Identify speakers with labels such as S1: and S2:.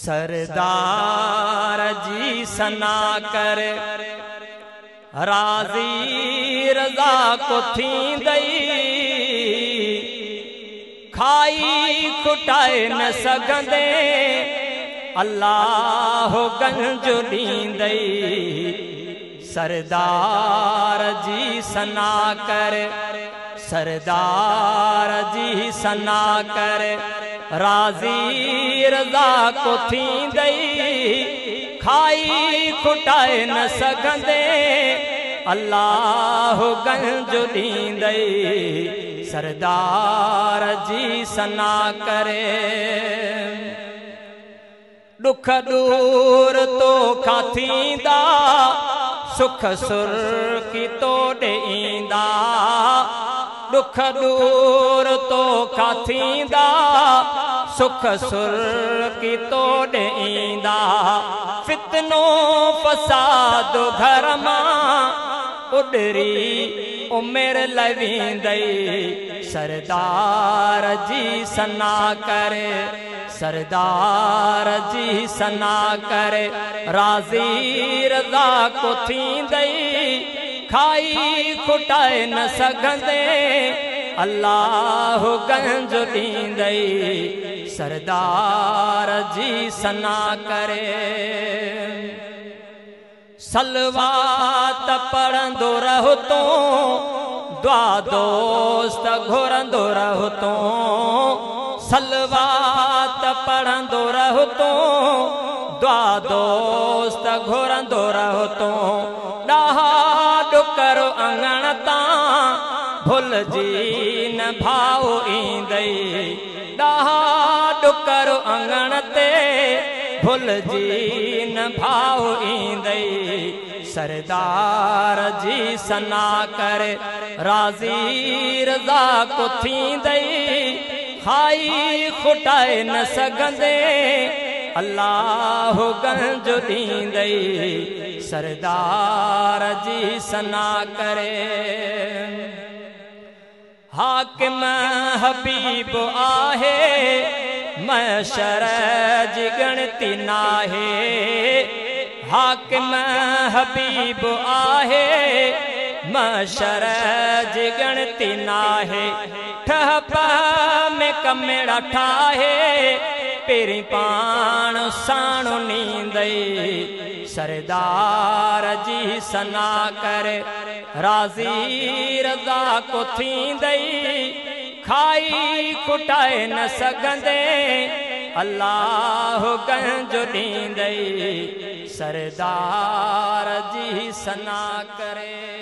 S1: सरदार जी सना कर राजी रजा को थी दई खाई खुटाए न सघंदे अल्लाह गंज ॾींदई सरदार जी सना कर सरदार जी सना कर राजी रजा को थी दई खाई खुटाए न सघंदे अल्लाह गंज ॾींदई सरदार जी सना करे दुख दूर तो खातींदा सुख सुर्खी तो ॾींदा दुख दूर तो खातींदा सुख सुर्खी तो ॾींदा फितनो फसाद घर मां उडरी उमिरि लवींदई सरदार जी सना करे सरदार जी सना करे राजी रजा को थींदई खाई खुटाए न सघंदे अल्लाह गंज ॾींदई सरदार जी सना करे सलवात पढ़ंदो रहो तो दुआ दोस्त घुरंदो रहो तो सलवात पढ़ंदो रहो तो दुआ दोस्त घुरंदो रहो तो ॾाहा डुकर अंगण तां भुलिजी न भाव ईंदई ॾाहा डुकर अंगण ते भुलिजी न भाव ईंदई सरदार जी सना करे राजी रजा को थींदई खाई खुटाए न सघंदे अल्लाह गंज ॾींदई सरदार जी सना करे हाकिम हबीब आहे महशर जी गिणती नाहे हाकिम हबीब आहे महशर जी गिणती नाहे ठहप में कमेड़ा ठाहे पेरी पाण साणो नींदई सरदार जी सना करे राजी रजा को थींदई खाई खुटाए न सघंदे अल्लाह गंज ॾींदई सरदार जी सना करे।